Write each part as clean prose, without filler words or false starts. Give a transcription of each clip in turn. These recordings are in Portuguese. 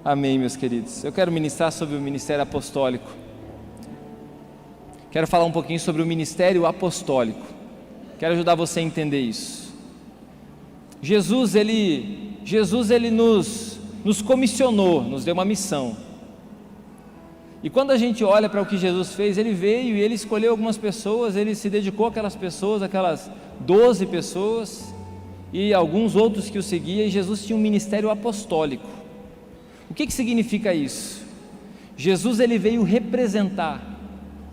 Amém, meus queridos. Eu quero ministrar sobre o ministério apostólico. Quero falar um pouquinho sobre o ministério apostólico. Quero ajudar você a entender isso. Jesus ele nos comissionou, nos deu uma missão. E quando a gente olha para o que Jesus fez, ele veio e ele escolheu algumas pessoas, ele se dedicou àquelas pessoas, aquelas 12 pessoas e alguns outros que o seguiam, e Jesus tinha um ministério apostólico. O que significa isso? Jesus ele veio representar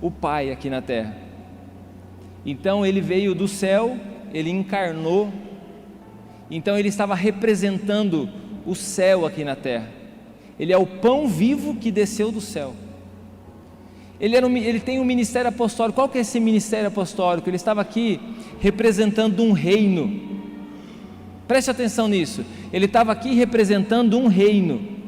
o Pai aqui na terra. Então ele veio do céu, ele encarnou, então ele estava representando o céu aqui na terra. Ele é o pão vivo que desceu do céu. Ele tem um ministério apostólico. Qual que é esse ministério apostólico? Ele estava aqui representando um reino. Preste atenção nisso. Ele estava aqui representando um reino.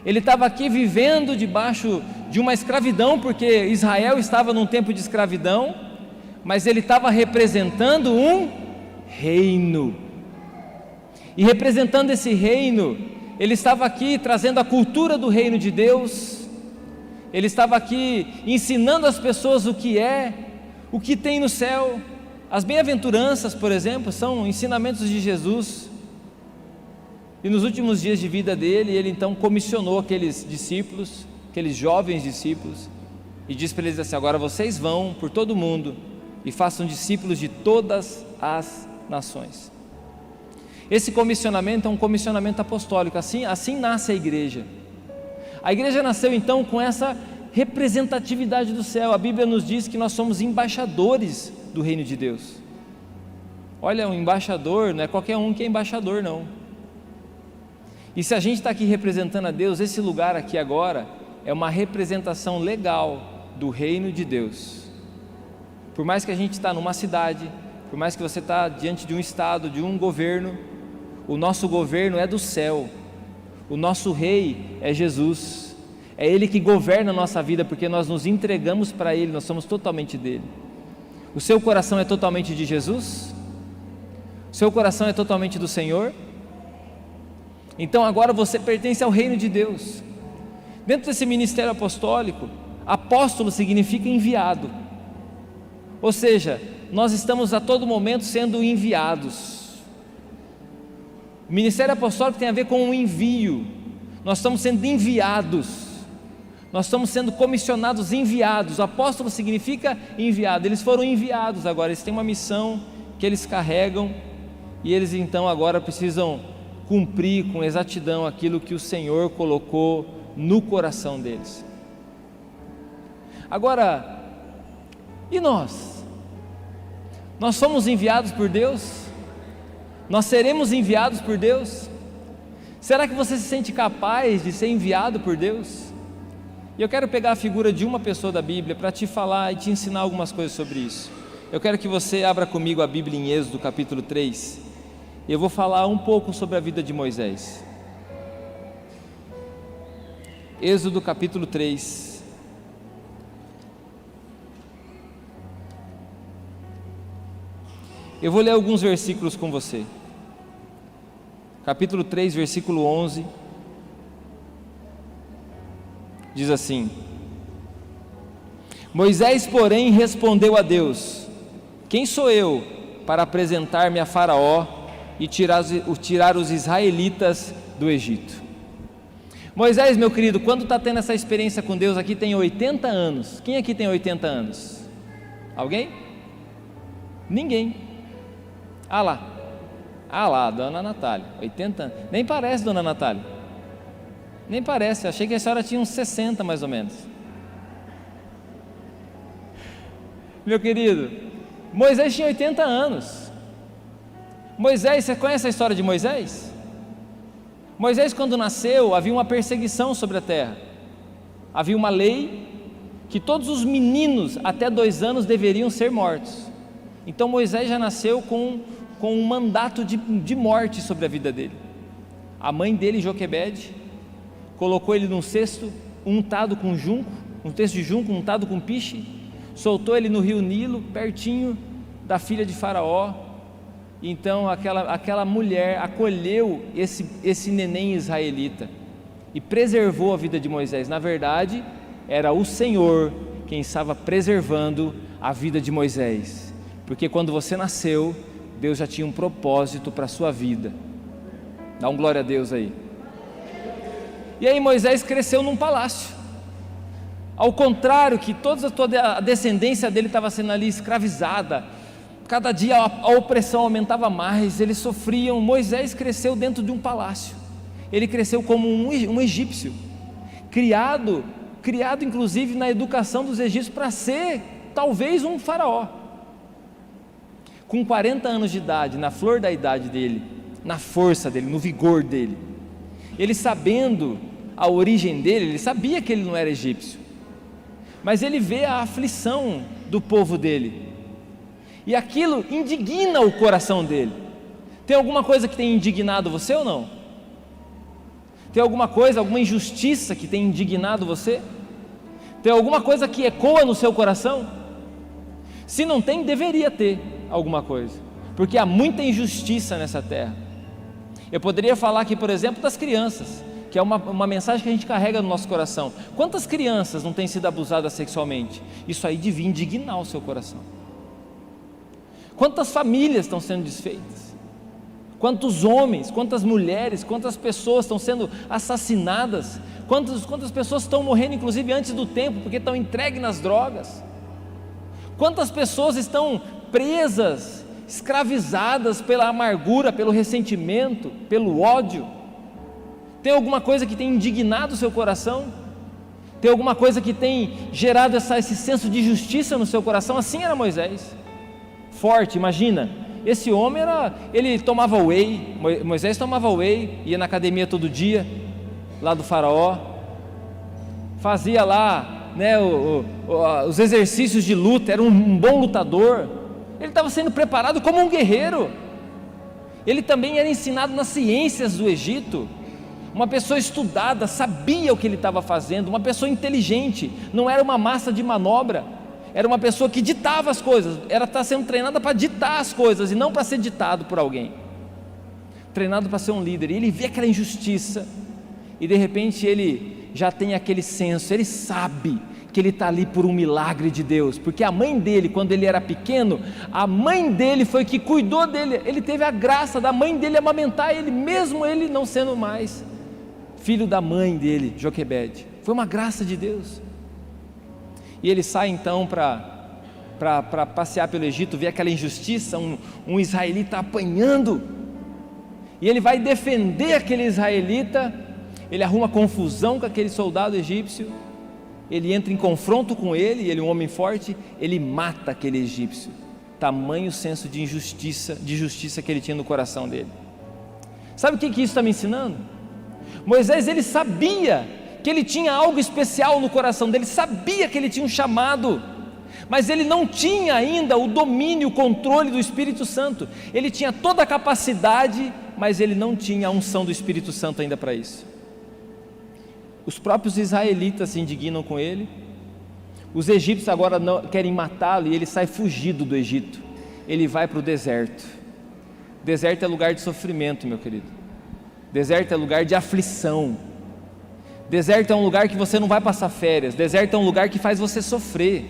Ele estava aqui vivendo debaixo de uma escravidão, porque Israel estava num tempo de escravidão, mas ele estava representando um reino. E representando esse reino, ele estava aqui trazendo a cultura do reino de Deus. Ele estava aqui ensinando as pessoas o que tem no céu. As bem-aventuranças, por exemplo, são ensinamentos de Jesus. E nos últimos dias de vida dele, ele então comissionou aqueles discípulos, aqueles jovens discípulos, e disse para eles assim: agora vocês vão por todo o mundo e façam discípulos de todas as nações. Esse comissionamento é um comissionamento apostólico. Assim nasce a igreja. A igreja nasceu então com essa representatividade do céu. A Bíblia nos diz que nós somos embaixadores do reino de Deus. Olha, um embaixador não é qualquer um que é embaixador, não. E se a gente está aqui representando a Deus, esse lugar aqui agora é uma representação legal do reino de Deus. Por mais que a gente está numa cidade, por mais que você está diante de um estado, de um governo, o nosso governo é do céu. O nosso rei é Jesus. É Ele que governa a nossa vida, porque nós nos entregamos para Ele, nós somos totalmente dele. O seu coração é totalmente de Jesus? O seu coração é totalmente do Senhor? Então agora você pertence ao reino de Deus. Dentro desse ministério apostólico, apóstolo significa enviado. Ou seja, nós estamos a todo momento sendo enviados. O ministério apostólico tem a ver com o envio. Nós estamos sendo enviados. Nós estamos sendo comissionados, enviados. Apóstolo significa enviado. Eles foram enviados agora, eles têm uma missão que eles carregam, e eles então agora precisam cumprir com exatidão aquilo que o Senhor colocou no coração deles. Agora, e nós? Nós somos enviados por Deus? Nós seremos enviados por Deus? Será que você se sente capaz de ser enviado por Deus? E eu quero pegar a figura de uma pessoa da Bíblia para te falar e te ensinar algumas coisas sobre isso. Eu quero que você abra comigo a Bíblia em Êxodo capítulo 3. Eu vou falar um pouco sobre a vida de Moisés. Êxodo capítulo 3. Eu vou ler alguns versículos com você. Capítulo 3, versículo 11. Diz assim: Moisés, porém, respondeu a Deus: quem sou eu para apresentar-me a Faraó e tirar os israelitas do Egito? Moisés, meu querido, quando está tendo essa experiência com Deus aqui, tem 80 anos. Quem aqui tem 80 anos? Alguém? Ninguém. Ah lá, dona Natália, 80 anos. Nem parece, dona Natália. Nem parece, achei que a senhora tinha uns 60 mais ou menos. Meu querido, Moisés tinha 80 anos. Moisés, você conhece a história de Moisés? Moisés, quando nasceu, havia uma perseguição sobre a terra. Havia uma lei que todos os meninos até 2 anos deveriam ser mortos. Então Moisés já nasceu com um mandato de morte sobre a vida dele. A mãe dele, Joquebede, colocou ele num cesto untado com junco, um cesto de junco untado com piche, soltou ele no rio Nilo, pertinho da filha de Faraó. Então aquela mulher acolheu esse neném israelita, e preservou a vida de Moisés. Na verdade, era o Senhor quem estava preservando a vida de Moisés, porque quando você nasceu, Deus já tinha um propósito para a sua vida. Dá um glória a Deus aí. E aí Moisés cresceu num palácio, ao contrário que toda a descendência dele estava sendo ali escravizada, cada dia a opressão aumentava mais, eles sofriam. Moisés cresceu dentro de um palácio, ele cresceu como um egípcio, criado inclusive na educação dos egípcios para ser talvez um faraó. Com 40 anos de idade, na flor da idade dele, na força dele, no vigor dele, ele sabendo a origem dele, ele sabia que ele não era egípcio, mas ele vê a aflição do povo dele, e aquilo indigna o coração dele. Tem alguma coisa que tem indignado você ou não? Tem alguma coisa, alguma injustiça que tem indignado você? Tem alguma coisa que ecoa no seu coração? Se não tem, deveria ter alguma coisa, porque há muita injustiça nessa terra. Eu poderia falar aqui, por exemplo, das crianças, que é uma mensagem que a gente carrega no nosso coração. Quantas crianças não têm sido abusadas sexualmente? Isso aí devia indignar o seu coração. Quantas famílias estão sendo desfeitas? Quantos homens, quantas mulheres, quantas pessoas estão sendo assassinadas? Quantas pessoas estão morrendo inclusive antes do tempo, porque estão entregues nas drogas? Quantas pessoas estão presas, escravizadas pela amargura, pelo ressentimento, pelo ódio? Tem alguma coisa que tem indignado o seu coração? Tem alguma coisa que tem gerado esse senso de justiça no seu coração? Assim era Moisés, forte. Imagina, esse homem ele tomava whey, Moisés tomava whey, ia na academia todo dia, lá do faraó, fazia lá, né, os exercícios de luta, era um bom lutador, ele estava sendo preparado como um guerreiro. Ele também era ensinado nas ciências do Egito, uma pessoa estudada, sabia o que ele estava fazendo, uma pessoa inteligente, não era uma massa de manobra, era uma pessoa que ditava as coisas, está sendo treinada para ditar as coisas e não para ser ditado por alguém, treinado para ser um líder. E ele vê aquela injustiça e de repente ele já tem aquele senso, ele sabe que ele está ali por um milagre de Deus, porque a mãe dele, quando ele era pequeno, a mãe dele foi que cuidou dele, ele teve a graça da mãe dele amamentar ele, mesmo ele não sendo mais filho da mãe dele, Joquebede. Foi uma graça de Deus. E ele sai então para passear pelo Egito, vê aquela injustiça, um israelita apanhando, e ele vai defender aquele israelita, ele arruma confusão com aquele soldado egípcio, ele entra em confronto com ele, ele é um homem forte, ele mata aquele egípcio. Tamanho senso de justiça que ele tinha no coração dele. Sabe o que isso está me ensinando? Moisés, ele sabia que ele tinha algo especial no coração dele, sabia que ele tinha um chamado, mas ele não tinha ainda o domínio, o controle do Espírito Santo. Ele tinha toda a capacidade, mas ele não tinha a unção do Espírito Santo ainda para isso. Os próprios israelitas se indignam com ele, os egípcios agora querem matá-lo e ele sai fugido do Egito, ele vai para o deserto. Deserto é lugar de sofrimento, meu querido. Deserto é lugar de aflição. Deserto é um lugar que você não vai passar férias. Deserto é um lugar que faz você sofrer.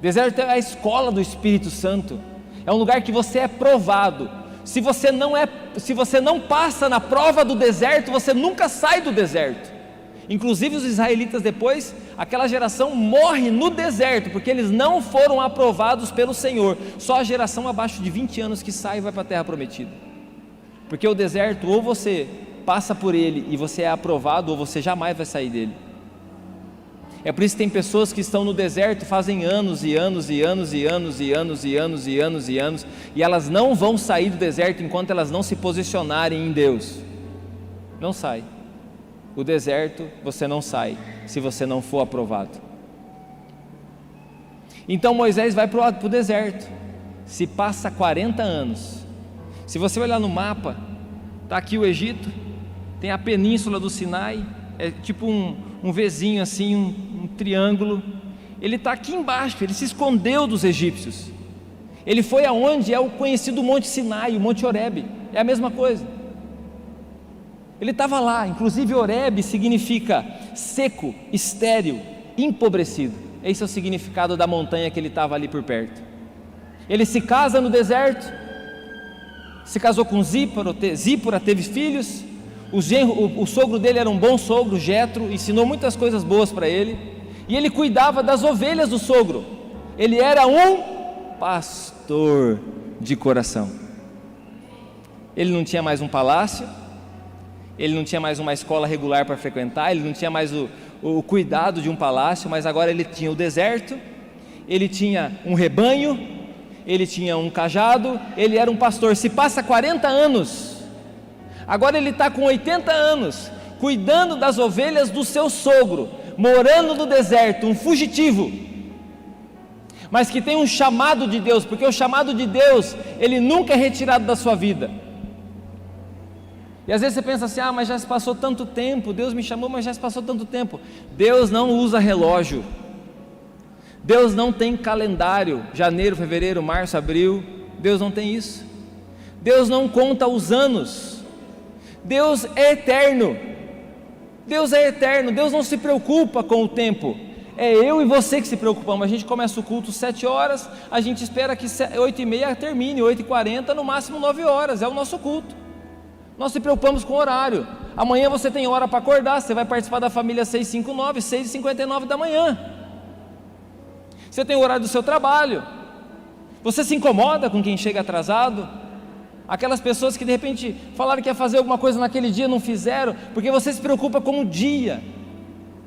Deserto é a escola do Espírito Santo. É um lugar que você é provado. Se você não passa na prova do deserto, você nunca sai do deserto. Inclusive os israelitas depois, aquela geração morre no deserto, porque eles não foram aprovados pelo Senhor. Só a geração abaixo de 20 anos que sai e vai para a terra prometida. Porque o deserto, ou você passa por ele e você é aprovado, ou você jamais vai sair dele. É por isso que tem pessoas que estão no deserto, fazem anos e anos e anos e anos e anos e anos e anos e anos, e elas não vão sair do deserto enquanto elas não se posicionarem em Deus. Não sai. O deserto você não sai se você não for aprovado. Então Moisés vai para o deserto, se passa 40 anos. Se você olhar no mapa, está aqui o Egito, tem a península do Sinai, é tipo um Vzinho assim, um triângulo. Ele está aqui embaixo, ele se escondeu dos egípcios. Ele foi aonde é o conhecido Monte Sinai, o Monte Horebe, é a mesma coisa. Ele estava lá, inclusive Horebe significa seco, estéril, empobrecido. Esse é o significado da montanha que ele estava ali por perto. Ele se casa no deserto, se casou com Zípora, teve filhos. O sogro dele era um bom sogro, Jetro, ensinou muitas coisas boas para ele, e ele cuidava das ovelhas do sogro. Ele era um pastor de coração. Ele não tinha mais um palácio, ele não tinha mais uma escola regular para frequentar, ele não tinha mais o cuidado de um palácio, mas agora ele tinha o deserto, ele tinha um rebanho, ele tinha um cajado, ele era um pastor. Se passa 40 anos, agora ele está com 80 anos, cuidando das ovelhas do seu sogro, morando no deserto, um fugitivo, mas que tem um chamado de Deus, porque o chamado de Deus, ele nunca é retirado da sua vida. E às vezes você pensa assim, mas já se passou tanto tempo, Deus me chamou, mas já se passou tanto tempo. Deus não usa relógio, Deus não tem calendário, janeiro, fevereiro, março, abril, Deus não tem isso. Deus não conta os anos, Deus é eterno, Deus é eterno, Deus não se preocupa com o tempo. É eu e você que se preocupamos. A gente começa o culto 7 horas, a gente espera que 8h30 termine, 8h40, no máximo 9 horas, é o nosso culto. Nós se preocupamos com o horário. Amanhã você tem hora para acordar, você vai participar da família 659, 6h59 da manhã. Você tem o horário do seu trabalho. Você se incomoda com quem chega atrasado? Aquelas pessoas que de repente falaram que ia fazer alguma coisa naquele dia, não fizeram, porque você se preocupa com o dia.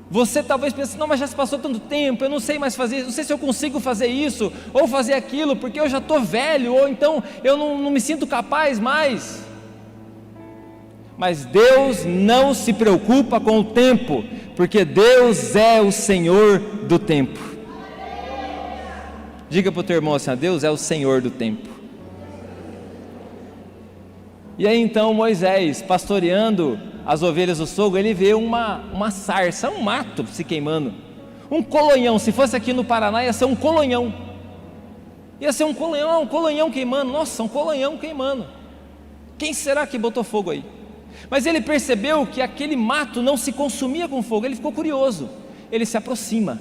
Você talvez pense, não, mas já se passou tanto tempo, eu não sei mais fazer, não sei se eu consigo fazer isso, ou fazer aquilo, porque eu já estou velho, ou então eu não me sinto capaz mais. Mas Deus não se preocupa com o tempo, porque Deus é o Senhor do tempo. Diga para o teu irmão assim, Deus é o Senhor do tempo. E aí então Moisés, pastoreando as ovelhas do sogro, ele vê uma sarça, um mato se queimando, um colonhão. Se fosse aqui no Paraná ia ser um colonhão, um colonhão queimando. Nossa, um colonhão queimando. Quem será que botou fogo aí? Mas ele percebeu que aquele mato não se consumia com fogo. Ele ficou curioso, ele se aproxima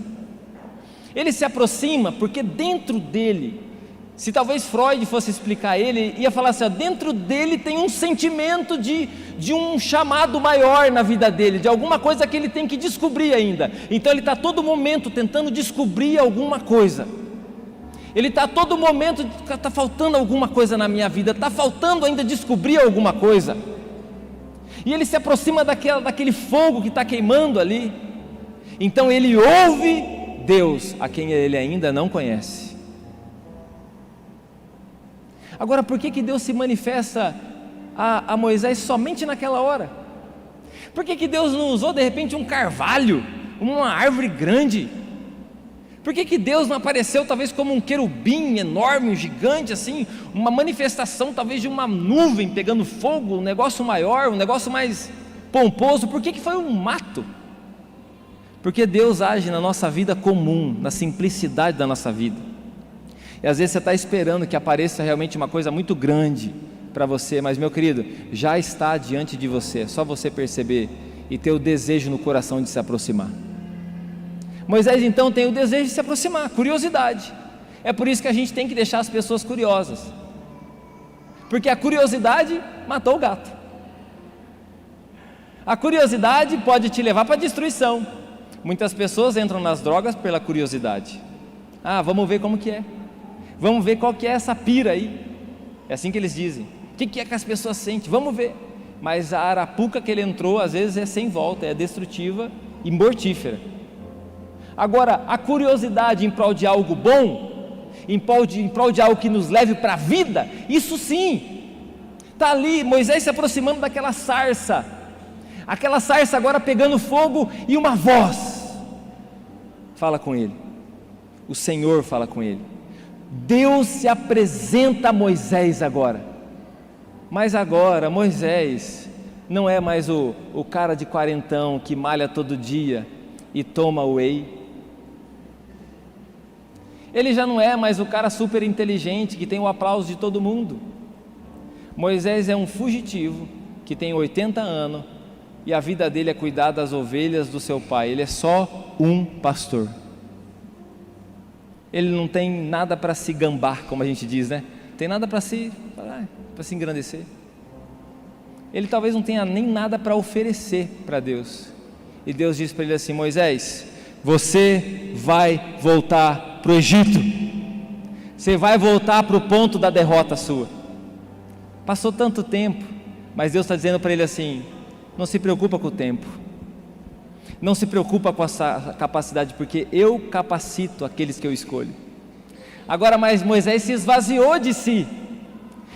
porque dentro dele, se talvez Freud fosse explicar ele, ia falar assim, dentro dele tem um sentimento de um chamado maior na vida dele, de alguma coisa que ele tem que descobrir ainda. Então ele está todo momento tentando descobrir alguma coisa. Ele está a todo momento, está faltando alguma coisa na minha vida, está faltando ainda descobrir alguma coisa. E ele se aproxima daquele fogo que está queimando ali. Então ele ouve Deus, a quem ele ainda não conhece. Agora, por que Deus se manifesta a Moisés somente naquela hora? Por que Deus não usou de repente um carvalho, uma árvore grande? Por que Deus não apareceu talvez como um querubim enorme, um gigante assim, uma manifestação talvez de uma nuvem pegando fogo, um negócio maior, um negócio mais pomposo? Por que foi um mato? Porque Deus age na nossa vida comum, na simplicidade da nossa vida. E às vezes você está esperando que apareça realmente uma coisa muito grande para você, mas meu querido, já está diante de você, é só você perceber e ter o desejo no coração de se aproximar. Moisés então tem o desejo de se aproximar, curiosidade. É por isso que a gente tem que deixar as pessoas curiosas, porque a curiosidade matou o gato. A curiosidade pode te levar para a destruição. Muitas pessoas entram nas drogas pela curiosidade. Vamos ver como que é, vamos ver qual que é essa pira aí. É assim que eles dizem. O que é que as pessoas sentem? Vamos ver. Mas a arapuca que ele entrou às vezes é sem volta, é destrutiva e mortífera. Agora, a curiosidade em prol de algo bom, em prol de algo que nos leve para a vida, isso sim, está ali Moisés se aproximando daquela sarça, aquela sarça agora pegando fogo, e uma voz fala com ele, o Senhor fala com ele. Deus se apresenta a Moisés agora, mas agora Moisés não é mais o cara de quarentão que malha todo dia e toma whey. Ele já não é mais o cara super inteligente que tem o aplauso de todo mundo. Moisés é um fugitivo que tem 80 anos, e a vida dele é cuidar das ovelhas do seu pai. Ele é só um pastor. Ele não tem nada para se gambar, como a gente diz, né? Tem nada para se engrandecer. Ele talvez não tenha nem nada para oferecer para Deus. E Deus diz para ele assim: Moisés, você vai voltar para o Egito. Você vai voltar para o ponto da derrota sua. Passou tanto tempo, mas Deus está dizendo para ele assim: não se preocupa com o tempo, não se preocupa com essa capacidade, porque eu capacito aqueles que eu escolho. Agora, mas Moisés se esvaziou de si,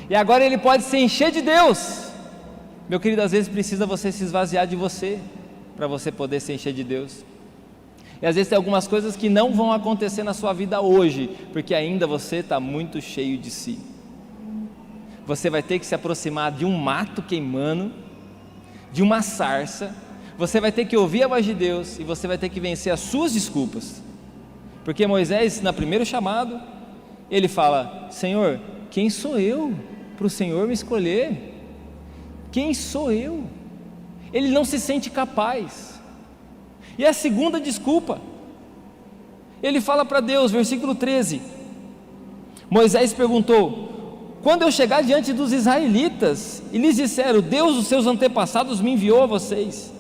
e agora ele pode se encher de Deus. Meu querido, às vezes precisa você se esvaziar de você, para você poder se encher de Deus. E às vezes tem algumas coisas que não vão acontecer na sua vida hoje, porque ainda você está muito cheio de si. Você vai ter que se aproximar de um mato queimando, de uma sarça. Você vai ter que ouvir a voz de Deus, e você vai ter que vencer as suas desculpas. Porque Moisés, no primeiro chamado, ele fala: Senhor, quem sou eu para o Senhor me escolher? Quem sou eu? Ele não se sente capaz. E a segunda desculpa, ele fala para Deus, versículo 13, Moisés perguntou: quando eu chegar diante dos israelitas e lhes disser, Deus dos seus antepassados me enviou a vocês,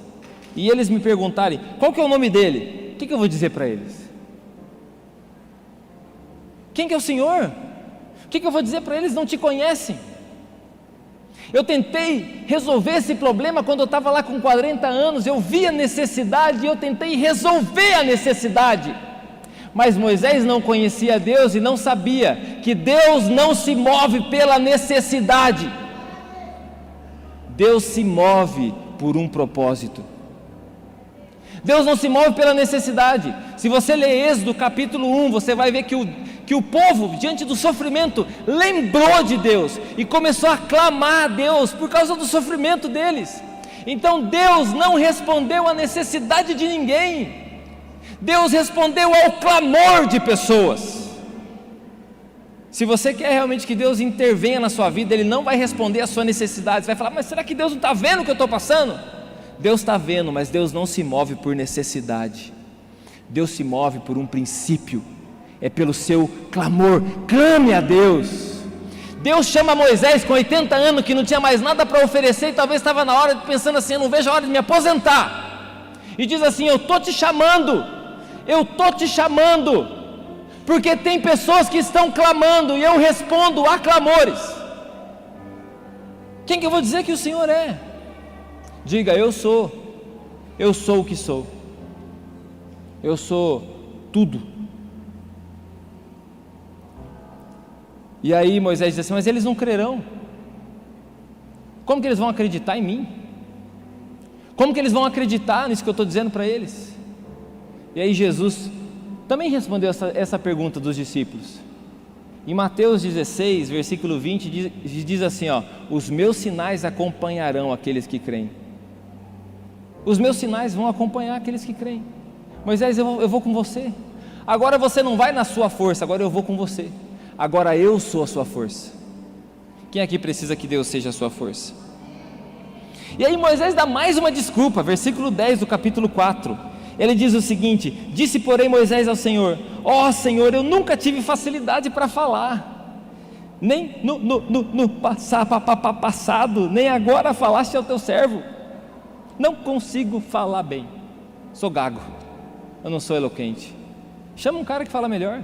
e eles me perguntarem, qual que é o nome dele? O que eu vou dizer para eles? Quem que é o Senhor? O que eu vou dizer para eles? Não te conhecem. Eu tentei resolver esse problema quando eu estava lá com 40 anos, eu vi a necessidade e eu tentei resolver a necessidade, mas Moisés não conhecia Deus e não sabia que Deus não se move pela necessidade, Deus se move por um propósito. Deus não se move pela necessidade. Se você ler Êxodo capítulo 1, você vai ver que o povo, diante do sofrimento, lembrou de Deus e começou a clamar a Deus por causa do sofrimento deles. Então Deus não respondeu à necessidade de ninguém, Deus respondeu ao clamor de pessoas. Se você quer realmente que Deus intervenha na sua vida, Ele não vai responder às suas necessidades. Você vai falar: mas será que Deus não está vendo o que eu estou passando? Deus está vendo, mas Deus não se move por necessidade, Deus se move por um princípio, é pelo seu clamor. Clame a Deus. Deus chama Moisés com 80 anos, que não tinha mais nada para oferecer, e talvez estava na hora, pensando assim: eu não vejo a hora de me aposentar, e diz assim: eu estou te chamando, porque tem pessoas que estão clamando, e eu respondo a clamores. Quem que eu vou dizer que o Senhor é? Diga: eu sou o que sou, eu sou tudo. E aí Moisés diz assim: mas eles não crerão. Como que eles vão acreditar em mim? Como que eles vão acreditar nisso que eu estou dizendo para eles? E aí Jesus também respondeu essa pergunta dos discípulos. Em Mateus 16, versículo 20, diz assim: os meus sinais acompanharão aqueles que creem. Os meus sinais vão acompanhar aqueles que creem. Moisés, eu vou com você. Agora você não vai na sua força, agora eu vou com você. Agora eu sou a sua força. Quem aqui precisa que Deus seja a sua força? E aí Moisés dá mais uma desculpa, versículo 10 do capítulo 4. Ele diz o seguinte: disse porém Moisés ao Senhor: Senhor, eu nunca tive facilidade para falar, nem no passado, nem agora falaste ao teu servo. Não consigo falar bem, sou gago, eu não sou eloquente. Chama um cara que fala melhor.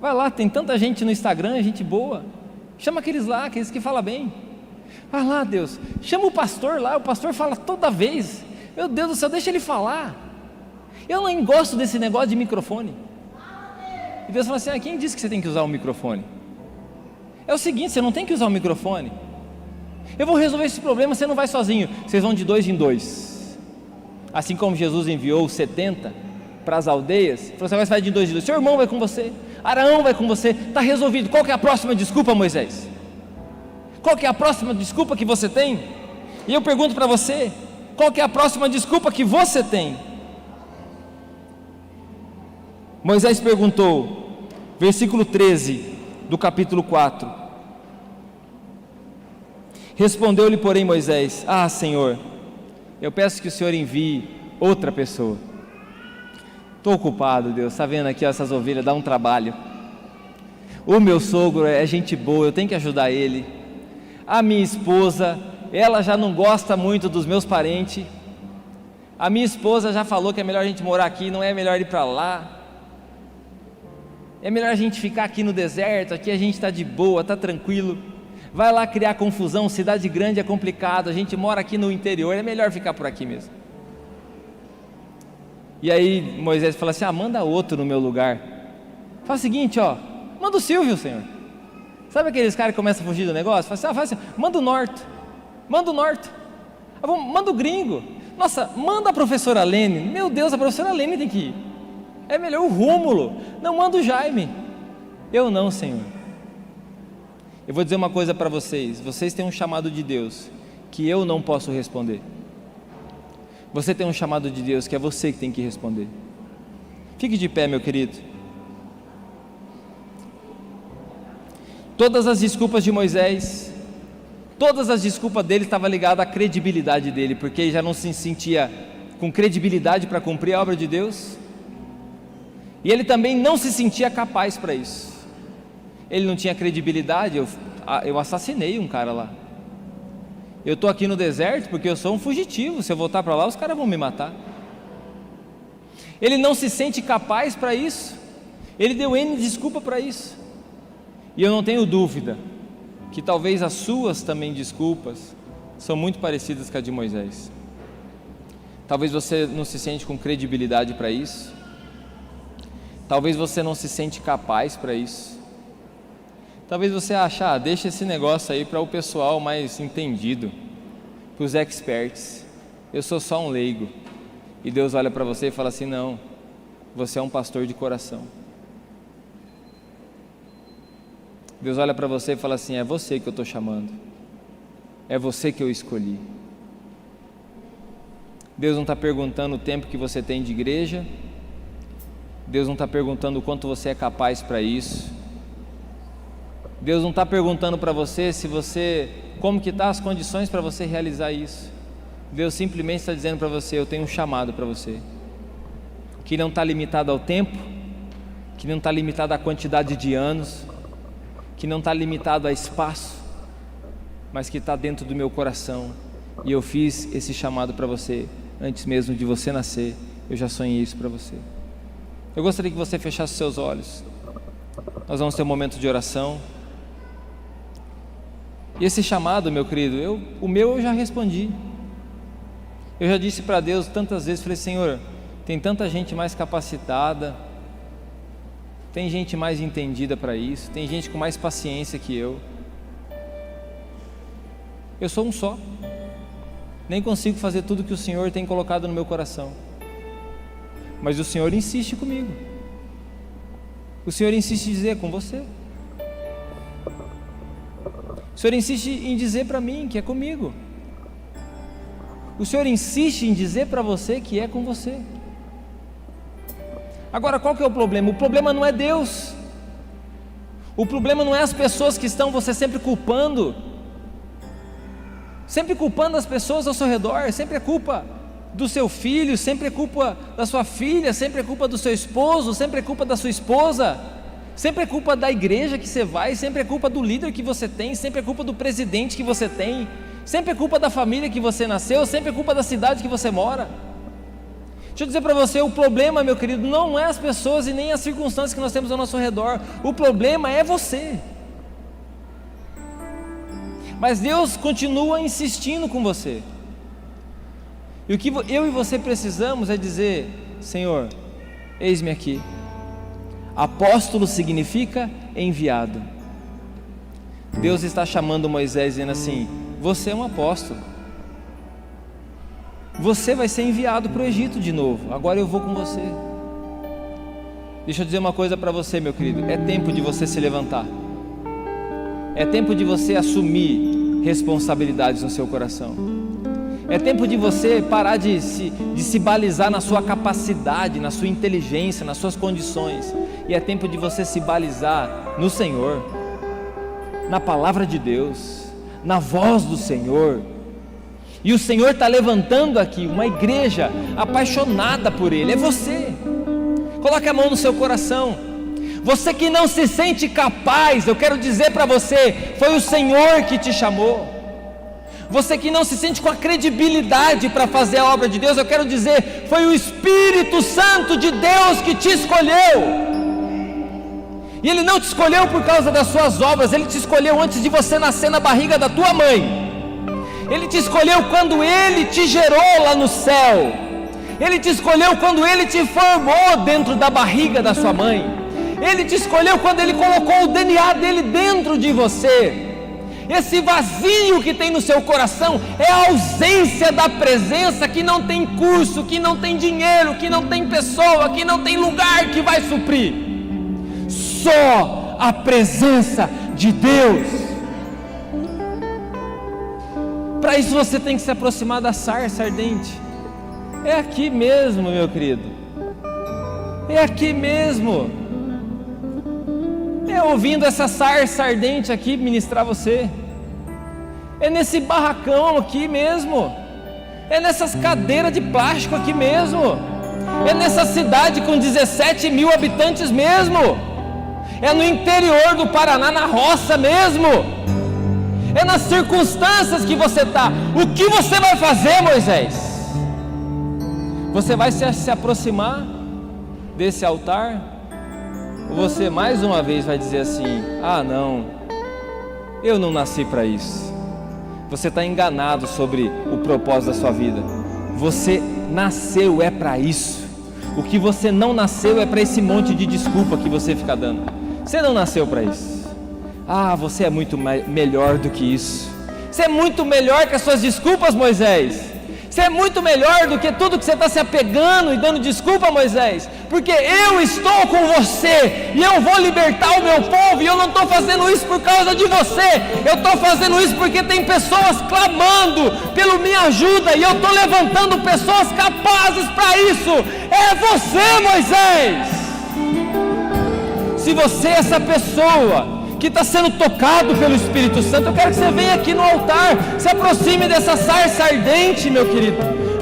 Vai lá, tem tanta gente no Instagram, gente boa. Chama aqueles lá, aqueles que falam bem. Vai lá, Deus, chama o pastor lá, o pastor fala toda vez. Meu Deus do céu, deixa ele falar. Eu não gosto desse negócio de microfone. E Deus fala assim: quem disse que você tem que usar o microfone? É o seguinte, você não tem que usar o microfone. Eu vou resolver esse problema, você não vai sozinho, vocês vão de 2 em 2. Assim como Jesus enviou os 70 para as aldeias, falou assim: você vai de 2 em 2, seu irmão vai com você, Araão vai com você, está resolvido. Qual que é a próxima desculpa, Moisés? Qual que é a próxima desculpa que você tem? E eu pergunto para você: qual que é a próxima desculpa que você tem? Moisés perguntou, versículo 13 do capítulo 4. Respondeu-lhe porém Moisés: Senhor, eu peço que o Senhor envie outra pessoa. Estou ocupado, Deus, está vendo aqui essas ovelhas, dá um trabalho. O meu sogro é gente boa, eu tenho que ajudar ele. A minha esposa, ela já não gosta muito dos meus parentes. A minha esposa já falou que é melhor a gente morar aqui, não é melhor ir para lá. É melhor a gente ficar aqui no deserto, aqui a gente está de boa, está tranquilo. Vai lá criar confusão, cidade grande é complicado, a gente mora aqui no interior, é melhor ficar por aqui mesmo. E aí Moisés fala assim, manda outro no meu lugar. Fala o seguinte, manda o Silvio, Senhor. Sabe aqueles caras que começam a fugir do negócio? Fala assim, manda o Norte, manda o Gringo. Nossa, manda a professora Lene. Meu Deus, a professora Lene tem que ir. É melhor o Rômulo. Não, manda o Jaime. Eu não, Senhor. Eu vou dizer uma coisa para vocês. Vocês têm um chamado de Deus que eu não posso responder. Você tem um chamado de Deus que é você que tem que responder. Fique de pé, meu querido. Todas as desculpas de Moisés, todas as desculpas dele estavam ligadas à credibilidade dele, porque ele já não se sentia com credibilidade para cumprir a obra de Deus, e ele também não se sentia capaz para isso. Ele não tinha credibilidade. Eu assassinei um cara lá, eu estou aqui no deserto porque eu sou um fugitivo, se eu voltar para lá os caras vão me matar. Ele não se sente capaz para isso, ele deu N desculpa para isso. E eu não tenho dúvida que talvez as suas também desculpas são muito parecidas com a de Moisés. Talvez você não se sente com credibilidade para isso. Talvez você não se sente capaz para isso. Talvez você ache, deixa esse negócio aí para o pessoal mais entendido, para os experts. Eu sou só um leigo. E Deus olha para você e fala assim, não, você é um pastor de coração. Deus olha para você e fala assim, é você que eu estou chamando, é você que eu escolhi. Deus não está perguntando o tempo que você tem de igreja, Deus não está perguntando o quanto você é capaz para isso, Deus não está perguntando para você como que estão as condições para você realizar isso. Deus simplesmente está dizendo para você, eu tenho um chamado para você, que não está limitado ao tempo, que não está limitado à quantidade de anos, que não está limitado a espaço, mas que está dentro do meu coração, e eu fiz esse chamado para você, antes mesmo de você nascer, eu já sonhei isso para você. Eu gostaria que você fechasse seus olhos, nós vamos ter um momento de oração, e esse chamado, meu querido, o meu eu já respondi, eu já disse para Deus tantas vezes, falei, Senhor, tem tanta gente mais capacitada, tem gente mais entendida para isso, tem gente com mais paciência que eu sou um só, nem consigo fazer tudo que o Senhor tem colocado no meu coração, mas o Senhor insiste comigo, o Senhor insiste em dizer, é com você, o Senhor insiste em dizer para mim que é comigo, o Senhor insiste em dizer para você que é com você. Agora, qual que é o problema? O problema não é Deus, o problema não é as pessoas que estão você sempre culpando as pessoas ao seu redor, sempre é culpa do seu filho, sempre é culpa da sua filha, sempre é culpa do seu esposo, sempre é culpa da sua esposa, sempre é culpa da igreja que você vai, sempre é culpa do líder que você tem, sempre é culpa do presidente que você tem, sempre é culpa da família que você nasceu, sempre é culpa da cidade que você mora. Deixa eu dizer para você, o problema, meu querido, não é as pessoas e nem as circunstâncias que nós temos ao nosso redor, o problema é você. Mas Deus continua insistindo com você, e o que eu e você precisamos é dizer, Senhor, eis-me aqui. Apóstolo significa enviado. Deus está chamando Moisés dizendo assim, você é um apóstolo, você vai ser enviado para o Egito de novo, agora eu vou com você. Deixa eu dizer uma coisa para você, meu querido, é tempo de você se levantar, é tempo de você assumir responsabilidades no seu coração, é tempo de você parar de se balizar na sua capacidade, na sua inteligência, nas suas condições, e é tempo de você se balizar no Senhor, na palavra de Deus, na voz do Senhor. E o Senhor está levantando aqui uma igreja apaixonada por Ele. É você. Coloque a mão no seu coração. Você que não se sente capaz, eu quero dizer para você, foi o Senhor que te chamou. Você que não se sente com a credibilidade para fazer a obra de Deus, eu quero dizer, foi o Espírito Santo de Deus que te escolheu. E Ele não te escolheu por causa das suas obras, Ele te escolheu antes de você nascer na barriga da tua mãe. Ele te escolheu quando Ele te gerou lá no céu. Ele te escolheu quando Ele te formou dentro da barriga da sua mãe. Ele te escolheu quando Ele colocou o DNA dEle dentro de você. Esse vazio que tem no seu coração é a ausência da presença, que não tem curso, que não tem dinheiro, que não tem pessoa, que não tem lugar que vai suprir. Só a presença de Deus. Para isso você tem que se aproximar da sarça ardente. É aqui mesmo, meu querido. É aqui mesmo. É ouvindo essa sarça ardente aqui ministrar você. É nesse barracão aqui mesmo. É nessas cadeiras de plástico aqui mesmo. É nessa cidade com 17 mil habitantes mesmo. É no interior do Paraná, na roça mesmo. É nas circunstâncias que você está. O que você vai fazer, Moisés? Você vai se aproximar desse altar? Ou você mais uma vez vai dizer assim: ah não, eu não nasci para isso. Você está enganado sobre o propósito da sua vida. Você nasceu é para isso. O que você não nasceu é para esse monte de desculpa que você fica dando. Você não nasceu para isso. Ah, você é muito melhor do que isso. Você é muito melhor que as suas desculpas, Moisés. Você é muito melhor do que tudo que você está se apegando e dando desculpa, Moisés. Porque eu estou com você e eu vou libertar o meu povo. E eu não estou fazendo isso por causa de você. Eu estou fazendo isso porque tem pessoas clamando pela minha ajuda. E eu estou levantando pessoas capazes para isso. É você, Moisés. Se você é essa pessoa que está sendo tocado pelo Espírito Santo, eu quero que você venha aqui no altar, se aproxime dessa sarça ardente, meu querido.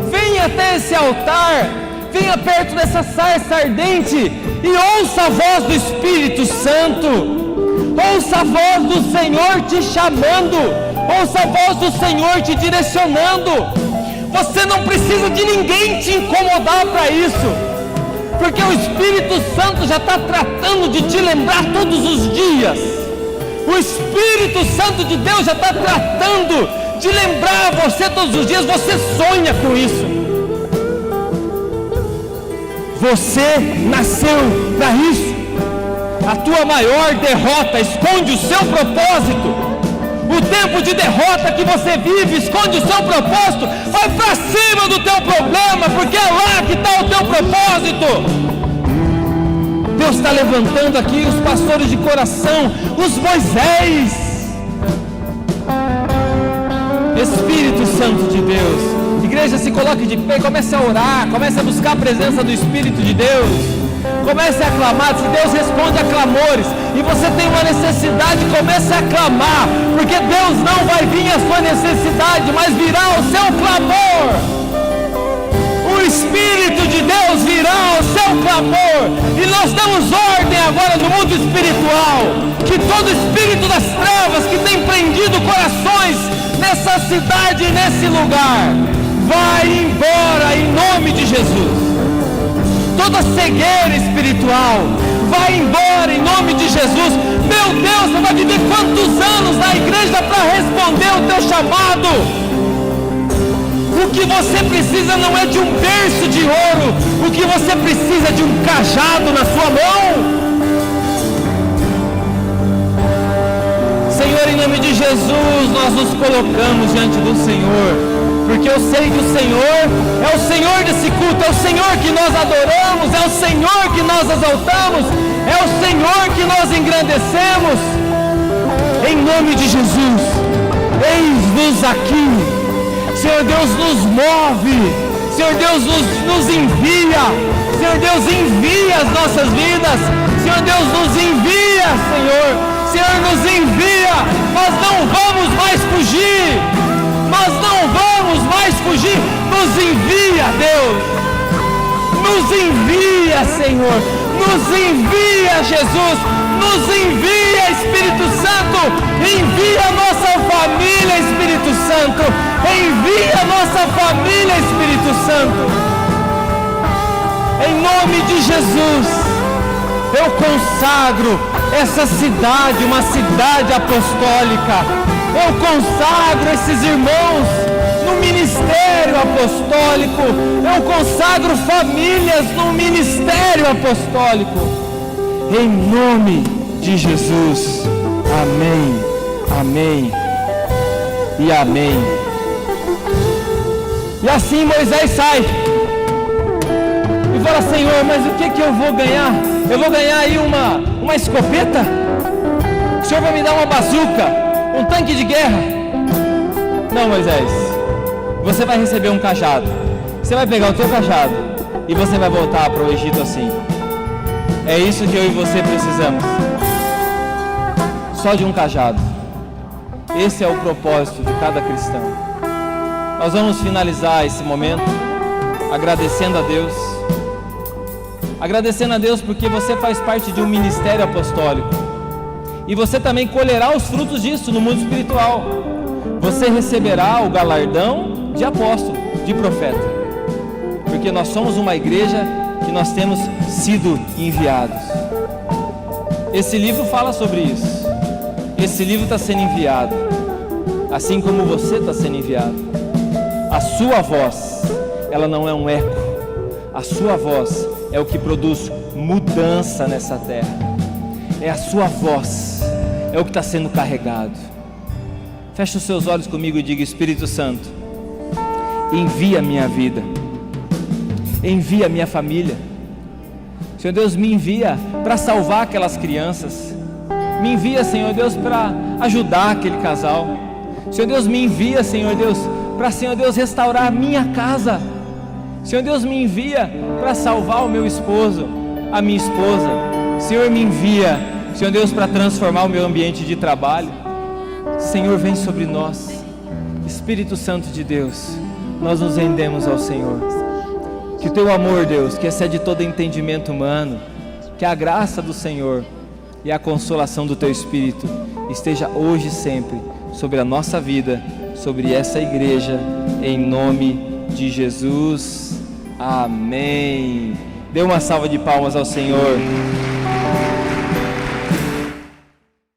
Venha até esse altar, venha perto dessa sarça ardente e ouça a voz do Espírito Santo. Ouça a voz do Senhor te chamando, ouça a voz do Senhor te direcionando. Você não precisa de ninguém te incomodar para isso, porque o Espírito Santo já está tratando de te lembrar todos os dias. O Espírito Santo de Deus já está tratando de lembrar você todos os dias. Você sonha com isso. Você nasceu para isso. A tua maior derrota esconde o seu propósito. O tempo de derrota que você vive esconde o seu propósito. Vai para cima do teu problema, porque é lá que está o teu propósito. Deus está levantando aqui os pastores de coração, os Moisés. Espírito Santo de Deus. Igreja, se coloque de pé, comece a orar, comece a buscar a presença do Espírito de Deus. Comece a clamar. Se Deus responde a clamores e você tem uma necessidade, comece a clamar, porque Deus não vai vir a sua necessidade, mas virá o seu clamor. O Espírito de Deus virá ao seu clamor. E nós damos ordem agora no mundo espiritual, que todo espírito das trevas que tem prendido corações nessa cidade e nesse lugar, vai embora em nome de Jesus. Toda cegueira espiritual vai embora em nome de Jesus. Meu Deus, você vai viver quantos anos na igreja para responder o teu chamado? O que você precisa não é de um berço de ouro. O que você precisa é de um cajado na sua mão. Senhor, em nome de Jesus, nós nos colocamos diante do Senhor, porque eu sei que o Senhor é o Senhor desse culto, é o Senhor que nós adoramos, é o Senhor que nós exaltamos, é o Senhor que nós engrandecemos. Em nome de Jesus, eis-nos aqui. Senhor Deus, nos move. Senhor Deus, nos envia. Senhor Deus, envia as nossas vidas. Senhor Deus, nos envia, Senhor. Senhor, nos envia. Nós não vamos mais fugir. Nós não vamos mais fugir. Nos envia, Deus. Nos envia, Senhor. Nos envia, Jesus. Nos envia, Espírito Santo. Envia a nossa família, Espírito Santo. Envia a nossa família, Espírito Santo. Em nome de Jesus, eu consagro essa cidade, uma cidade apostólica. Eu consagro esses irmãos no ministério apostólico. Eu consagro famílias no ministério apostólico. Em nome de Jesus. Amém, amém e amém. E assim Moisés sai e fala: Senhor, mas o que eu vou ganhar? Eu vou ganhar aí uma escopeta? O Senhor vai me dar uma bazuca, um tanque de guerra? Não, Moisés, você vai receber um cajado. Você vai pegar o teu cajado e você vai voltar para o Egito assim. É isso que eu e você precisamos. Só de um cajado. Esse é o propósito de cada cristão. Nós vamos finalizar esse momento agradecendo a Deus. Agradecendo a Deus porque você faz parte de um ministério apostólico. E você também colherá os frutos disso no mundo espiritual. Você receberá o galardão de apóstolo, de profeta. Porque nós somos uma igreja que nós temos sido enviados. Esse livro fala sobre isso. Esse livro está sendo enviado, assim como você está sendo enviado. A sua voz, ela não é um eco. A sua voz é o que produz mudança nessa terra. É a sua voz, é o que está sendo carregado. Feche os seus olhos comigo e diga: Espírito Santo, envia a minha vida, envia a minha família. Senhor Deus, me envia para salvar aquelas crianças. Me envia, Senhor Deus, para ajudar aquele casal. Senhor Deus, me envia, Senhor Deus, para, Senhor Deus, restaurar a minha casa. Senhor Deus, me envia para salvar o meu esposo, a minha esposa. Senhor, me envia, Senhor Deus, para transformar o meu ambiente de trabalho. Senhor, vem sobre nós. Espírito Santo de Deus, nós nos rendemos ao Senhor. Que o teu amor, Deus, que excede todo entendimento humano, que a graça do Senhor e a consolação do teu Espírito esteja hoje e sempre sobre a nossa vida, sobre essa igreja, em nome de Jesus. Amém. Dê uma salva de palmas ao Senhor.